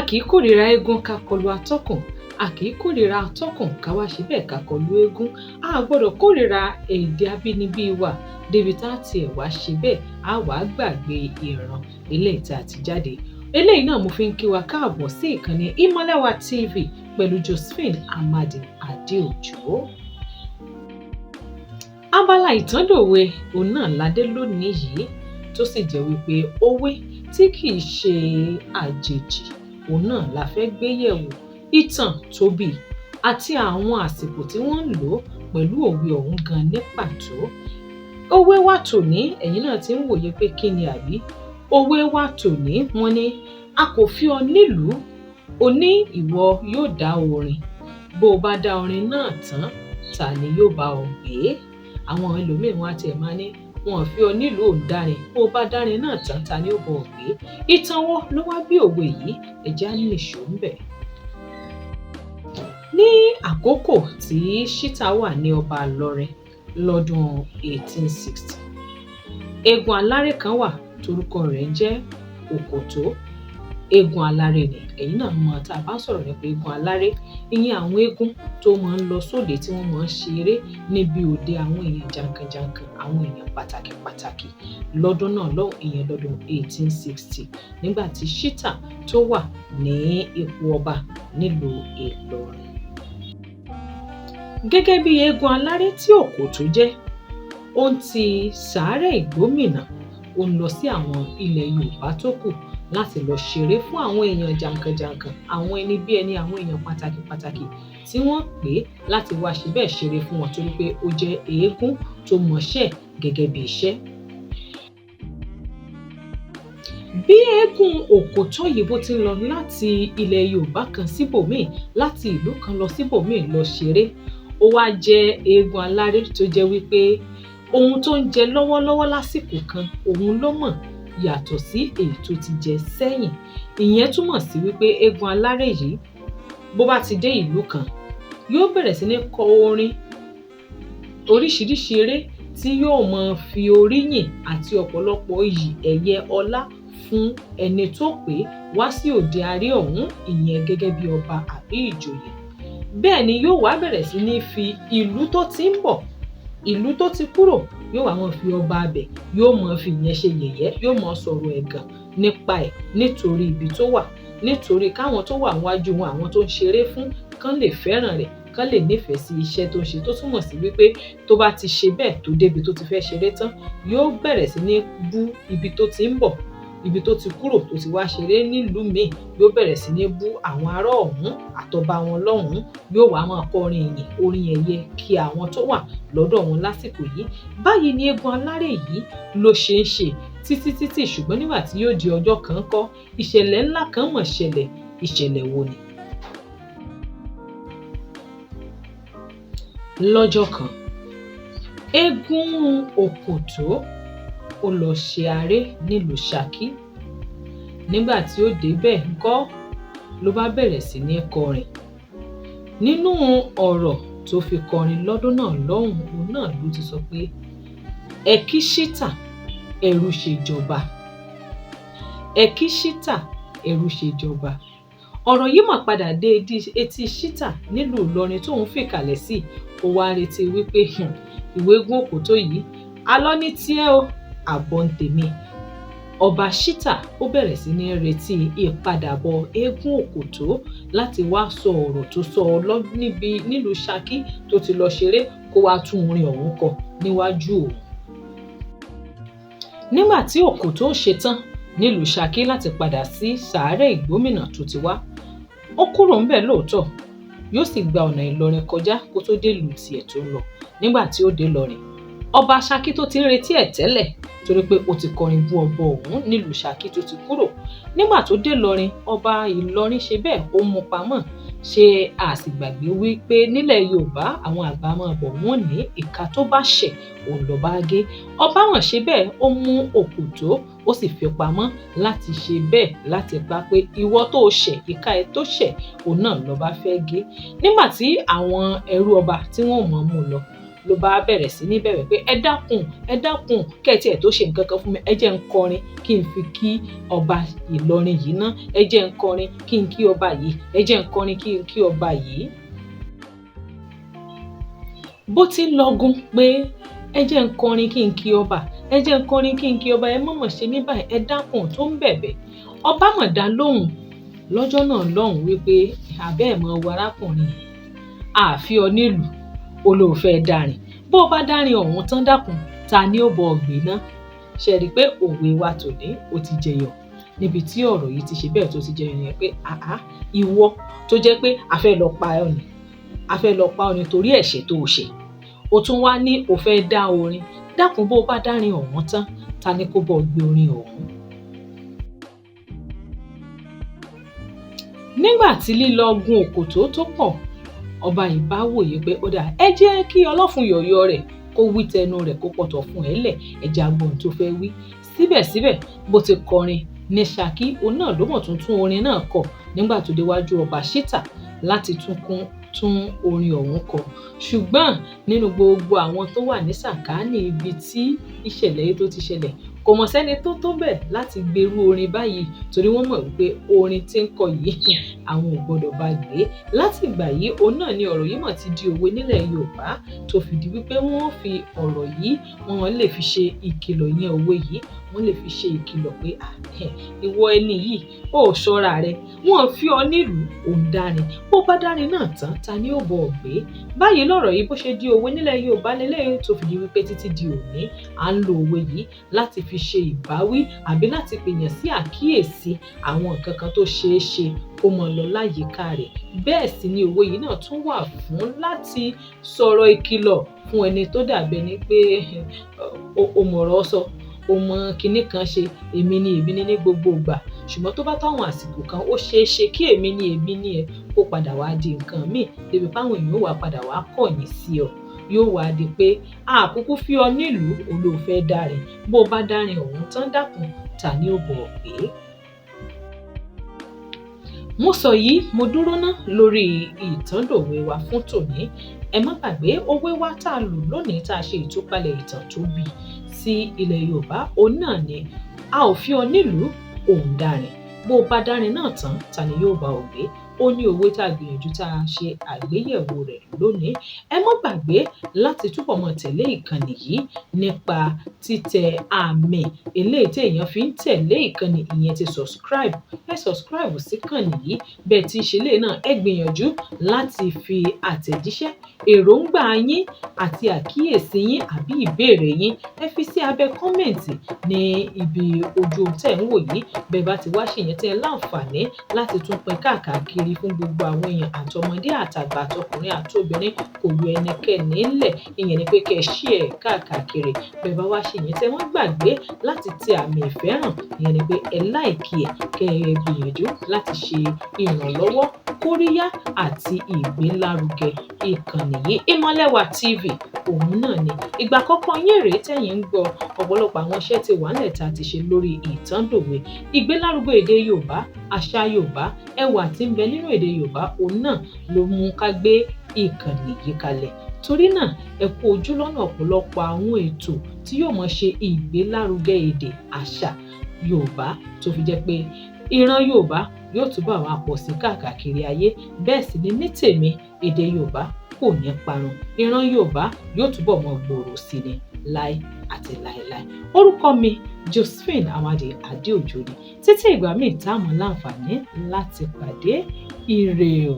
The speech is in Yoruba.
kì í kórìíra eégún ká kọlu atọ́kùn, a kì í kórìíra atọ́kùn ká wá ṣe bẹ́ẹ̀ ká kọlu eégún. A gbọ́dọ̀ kórìíra èdè abínibí wa débi tá tiẹ̀ wá ṣe bẹ́ẹ̀ á wá gbàgbé ìran eléyìí tá ti jáde. Eléyìí náà mo fi ń kí wa káàbọ̀ sí ìkànnì Ìmọ́lẹ̀ wa TV pẹ̀lú Josephine Amadi Adeojo. Abala ìtàndòwe òun náà ládé lónìí yìí tó sì jẹ́ wípé òwe tí kì í ṣe àjèjì òun náà la fẹ́ gbé yẹ̀wò. Ìtàn tóbi àti àwọn àsìkò tí wọ́n ń lò pẹ̀lú òwe ọ̀hún gan ní pàtó. Òwe wa tòní ẹ̀yin náà ti ń wòye pé kí ni àbí? Òwe wa tòní wọ́n ní a kò fi ọ nílùú, o ní ìwọ yóò dá orin. Bó o bá dá orin náà tán, ta ni yóò bá ọ gbé? Àwọn ẹlòmíràn wá tiẹ̀ máa ní wọn ò fi ọ nílùú òǹdarin, bó o bá dárin náà tán, ta ni yóò bá ọ gbé? Ìtàn wo ló wá bí òwe yìí? Ẹ jẹ́ á nìṣó ńbẹ̀. Ní àkókò tí Ṣítà wà ní ọba Ìlọrin lọ́dún 1860, eégún aláré kan wà torúkọ rẹ̀ ń jẹ́ Òkòtó. Eégún aláré ni ẹ̀yin náà mọ̀ tá a bá sọ̀rọ̀ nípa eégún aláré, ìyẹn àwọn eégún tó máa ń lọ sóde tí wọ́n máa ń ṣeré níbi òde àwọn èèyàn jankan-jankan, àwọn èèyàn pàtàkì lọ́dún náà lọ́hùn, ìyẹn lọ́dún 1860 nígbà tí Ṣítà tó wà ní ipò ọba nílùú Ìlọrin. Gẹ́gẹ́ bí eégún aláré tí Òkòtó jẹ́, ó ń ti sàárẹ̀ Ìgbómìnà, ó ń lọ sí àwọn ilẹ̀ Yorùbá tó kù láti lọ ṣeré fún àwọn èèyàn jankan-jankan, àwọn ẹni bí ẹni, àwọn èèyàn pàtàkì tí wọ́n pè láti wá ṣe bẹ́ẹ̀ ṣeré fún wọn torí pé ó jẹ́ eégún tó mọṣẹ́ gẹ́gẹ́ bí iṣẹ́. Bí eégún Òkòtó yìí bó ti ń lọ láti ilẹ̀ Yorùbá kan síbòmíì, láti ìlú kan lọ síbòmíì lọ ṣeré, ó wá jẹ́ eégún aláré tó jẹ́ wípé ohun tó ń jẹ lọ́wọ́lọ́wọ́ lásìkò kan òun ló mọ̀ yàtọ̀ sí èyí tó ti jẹ sẹ́yìn. Ìyẹn túmọ̀ sí wípé eégún aláré yìí bó bá ti dé ìlú kan yóò bẹ̀rẹ̀ sí ní kọ orin oríṣiríṣi eré tí yóò máa fi oríyìn àti ọ̀pọ̀lọpọ̀ iyì ẹ̀yẹ ọlá fún ẹni tó pè wá sí òde àríyá ọ̀hún, ìyẹn gẹ́gẹ́ bí ọba àbí ìjòyè. Bẹ́ẹ̀ ni yóò wá bẹ̀rẹ̀ sí ní fi ìlú tó ti ń bọ̀, ìlú tó ti kúrò, yóò wá máa fi ọba abẹ̀, yóò máa fi ìyẹn ṣe yẹ̀yẹ́, yóò máa sọ̀rọ̀ ẹ̀gàn nípa ẹ̀ nítorí ibi tó wà, nítorí káwọn tó wà níwájú wọn, àwọn tó ń ṣeré fún, kán lè fẹ́ràn rẹ̀, kán lè nífẹ̀ẹ́ sí iṣẹ́ tó ń ṣe, tó túmọ̀ sí wípé tó bá ti ṣe bẹ́ẹ̀ tó débi tó ti fẹ́ ṣeré tán, yóò bẹ̀rẹ̀ sí ní bú ibi tó ti ń bọ̀, ibi tó ti kúrò tó ti wá ṣeré nílùú míì, yóò bẹ̀rẹ̀ sí ní bú àwọn ará ọ̀hún àtọba wọn lọ́hùn-ún, yóò wá máa kọ orin ìyìn, orin ẹ̀yẹ kí àwọn tó wà lọ́dọ̀ wọn lásìkò yìí. Báyìí ni eégún aláré yìí ló ṣe ń ṣe títí ṣùgbọ́n nígbà tí yóò di ọjọ́ kan kọ́, ìṣẹ̀lẹ̀ ńlá kan mọ̀ ṣẹlẹ̀. Ìṣẹ̀lẹ̀ wo ni? Lọ́jọ́ kan, eégún Òkòtó ó lọ ṣe aré nílùú Ṣakí. Nígbà tí ó débẹ̀ ńkọ́ ló bá bẹ̀rẹ̀ sí ní kọrin. Nínú ọ̀rọ̀ tó fi kọrin lọ́dún náà lọ́hùn-ún, òun náà ló ti sọ pé ẹ kí Ṣítà ẹrú ṣe jọba, ẹ kí Ṣítà ẹrú ṣe jọba. Ọ̀rọ̀ yìí mà padà dé etí Ṣítà nílùú Ìlọrin tóun fìkàlẹ̀ sí, ó wá retí wípé ìwé eégún Òkòtó yìí alọ́ ní tiẹ̀ o, àbọ̀ ń tèmi. Ọba Ṣítà ó bẹ̀rẹ̀ sí ní retí ìpadàbọ̀ eégún Òkòtó láti wá sọ ọ̀rọ̀ tó sọ nílùú Ṣakí tó ti lọ ṣeré kó wá tún orin ọ̀hún kọ níwájú òun. Nígbà tí Òkòtó ṣetán nílùú Ṣakí láti padà sí sàárẹ̀ Ìgbómìnà tó ti wá, ó kúrò ńbẹ̀ lóòótọ́, yóò sì gba ọ̀nà Ìlọrin kọjá kó tó dé ìlú tiẹ̀ tó ń lọ. Nígbà tí ó dé Ìlọrin, ọba Ṣakí tó ti ń retí ẹ̀ tẹ́lẹ̀ torí pé ó ti kọrin bú ọba ọ̀hún nílùú Ṣakí tó ti kúrò. Nígbà tó dé Ìlọrin, ọba Ìlọrin ṣe bẹ́ẹ̀ ó mú pamọ́. Ṣé a sì gbàgbé wípé nílẹ̀ Yorùbá àwọn àgbà máa bọ̀ wọ́n ní ìka tó bá ṣẹ̀ òun ló bá gé. Ọba wọn ṣe bẹ́ẹ̀ ó mú Òkòtó ó sì fi pamọ́ láti ṣe bẹ́ẹ̀ láti pa pé ìwọ tó ṣẹ̀, ìka ẹ tó ṣẹ̀ òun náà ló bá fẹ́ gé. Nígbà tí àwọn ẹrú ọba tí wọ́n mú lọ, ló bá bẹ̀rẹ̀ sí ní bẹ̀bẹ̀ pé ẹ dákun kẹ́ẹ̀tì ẹ̀ tó ṣe nǹkan kan fún mi, ẹ jẹ́ n kọrin kí n fi kí ọba Ìlọrin yìí ná, ẹ jẹ́ n kọrin kí n kí ọba yìí, ẹ jẹ́ n kọrin kí n kí ọba yìí. Bó ti ń lọgun pé ẹ jẹ́ n kọrin kí n kí ọba, ẹ jẹ́ n kọrin kí n kí ọba, ẹ mọ̀mọ̀ ṣe mí báyìí, ẹ dákun tó ń bẹ̀bẹ̀. Ọba mọ̀ dá lóhùn lọ́jọ́ náà lọ́hùn wípé àbẹ́ ẹ̀ mọ̀ wo arákùnrin àfi ọ nílùú olóòfẹ́ dárin, bó bá dárin ọ̀hún tán dákun ta ni ó bọ ọ̀gbìn náà. Ṣe rí i pé òwe wa tòní ó ti jẹyọ níbi tí ọ̀rọ̀ yìí ti ṣe bẹ́ẹ̀ tó ti jẹyọ yẹn pé ìwọ tó jẹ́ pé a fẹ́ lọ pa ọ́ ni torí ẹ̀ṣẹ̀ tó o ṣe, o tún wá ní o fẹ́ dá orin, dákun bó bá dárin ọ̀hún tán ta ni kó bọ gbé orin ọ̀hún. Nígbà tí lílọ gun òkòtó tó pọ̀, ọba yìí bá wòye pé ó dà ẹ jẹ́ kí ọlọ́fun yọ̀yọ̀ rẹ̀ kó wí tẹnu rẹ̀ kó pọ̀tọ̀ fún ẹ lẹ̀ ẹja gbọ́n tó fẹ́ wí. Síbẹ̀síbẹ̀ bó ti kọrin ní Ṣakí, òun náà ló mọ̀ tún orin náà kọ nígbà tó déwájú ọba Ṣítà láti tún orin ọ̀hún kọ. Ṣùgbọ́n nínú gbogbo àwọn tó wà ní sàkání ibi tí ìṣẹ̀lẹ̀ yìí tó ti ṣẹlẹ̀, kò mọ̀ sẹ́ni tó bẹ̀ láti gbèrú orin báyìí torí wọ́n mọ̀ wípé orin tí ń kọ yìí àwọn ò gbọdọ̀ bá gbé. Láti ìgbà yìí òun náà ni ọ̀rọ̀ yìí mọ̀ ti di òwe nílẹ̀ Yorùbá tó fi di wípé wọ́n fi ọ̀rọ̀ yìí wọ́n lè fi ṣe ìkìlọ̀, ìyẹn òwe yìí wọ́n lè fi ṣe ìkìlọ̀ pé ìwọ ẹni yìí ó ṣọ́ra rẹ, wọ́n fi ọ nílùú òun dárin, bó bá dárin náà tán ta ni ó bọ ọ̀gbé. Báyìí lọ̀rọ̀ yìí bó ṣe di òwe nílẹ̀ Yorùbá lélẹ́yìí tó fi di wípé títí di òní à ń lo òwe yìí láti fi ṣe ìbáwí àbí láti pèèyàn sí àkíyèsí àwọn nǹkan kan tó ṣeé ṣe kó mọ lọ láyìíká rẹ̀. Bẹ́ẹ̀ sì ni òwe yìí náà tún wà fún láti sọ̀rọ̀ ìkìlọ̀ fún ẹni tó dàbí ẹni pé ó mọ̀rọ̀ sọ, ó mọ kinní kan ṣe, èmi ni ní gbogbo ìgbà, ṣùgbọ́n tó bá táwọn àsìkò kan ó ṣeé ṣe kí èmi ni ẹ kó padà wá di nǹkan míì débi páwọn èèyàn ó wá padà wá kọ̀yìn sí ọ. Yóò wá di pé àkúkú fi ọ nílùú olóòfẹ́ dárin, bó bá dárin ọ̀hún tán dákun ta ni ó bọ ọ̀gbé. Mo sọ yìí mo dúró ná lórí ìtàndòwe wa fún tòní. Ẹ má gbàgbé òwe wa tá a lò lónìí tá a ṣe ìtúpalẹ̀ ìtàn tó bí sí ilẹ̀ Yorùbá òun náà ni a ò fi ọ nílùú òun dárin, bó bá dárin náà tán ta ni yóò bá ọ gbé. Ó ní òwe tá a gbìyànjú tá a ṣe àgbéyẹ̀wò rẹ̀ lónìí. Ẹ má gbàgbé láti túbọ̀ mọ̀ tẹ̀lé ìkànnì yìí nípa títẹ àmì eléyìí tí èèyàn fi ń tẹ̀lé ìkànnì ìyẹn ti subscribe. Ẹ subscribe sí ìkànnì yìí, bẹ́ẹ̀ tí ṣe lè náà ẹ gbìyànjú láti fi àtẹ̀jíṣẹ́ èròǹgbà yín àti àkíyèsí yín àbí ìbéèrè yín ẹ fi sí abẹ́ kọ́mẹ̀ǹtì ní ibi ojú tẹ̀ ń wò yìí. Bẹ́ẹ̀ bá ti wá ṣe yẹn tẹ́ láǹfààní láti tún pín káàkiri fún gbogbo àwọn èèyàn àtọmọdé àtàgbà àtọkùnrin àtobìnrin, kò yọ ẹnikẹ́ni ńlẹ̀, ìyẹn ni pé kẹ́ ẹ share káàkiri. Bẹ́ẹ̀ bá wá ṣe yẹn tẹ́ wọ́n gbàgbé láti tẹ àmì ìfẹ́ hàn, ìyẹn ni pé ẹ like ẹ̀, kẹ́ ẹ gbìyànjú láti ṣe ìrànlọ́wọ́ kóríyá àti ìgbélárugẹ ìkànnì yìí. Ìmọ́lẹ̀wà TV òun náà ni ìgbà àkọ́kọ́ yín rèé tẹ̀yin ń gbọ́. Ọ̀pọ̀lọpọ̀ àwọn iṣẹ́ ti wà nílẹ̀ tá a ti ṣe lórí ìtàndòwe, ìgbélárugẹ èdè Yorùbá, àṣà Yorùbá, ẹwà tí ń bẹ nínú èdè Yorùbá òun náà ló mú ká gbé ìkànnì yìí kalẹ̀. Torí náà ẹ kú ojú lọ́nà ọ̀pọ̀lọpọ̀ àwọn ètò tí yóò mọ̀ ṣe ìgbélárugẹ èdè àṣà Yorùbá tó fi jẹ́ pé ìran Yorùbá yóò túbọ̀ wá pọ̀ sí káàkiri ayé. Bẹ́ẹ̀ sì ni ní tèmi èdè Yorùbá kò ní parun, ìran Yorùbá yóò túbọ̀ mọ gbòòrò sí ni láé àti láéláé. Orúkọ mi Josephine Amade Adeojo ni. Títí ìgbà míì tá a mọ̀ láǹfààní láti pàdé, ire o.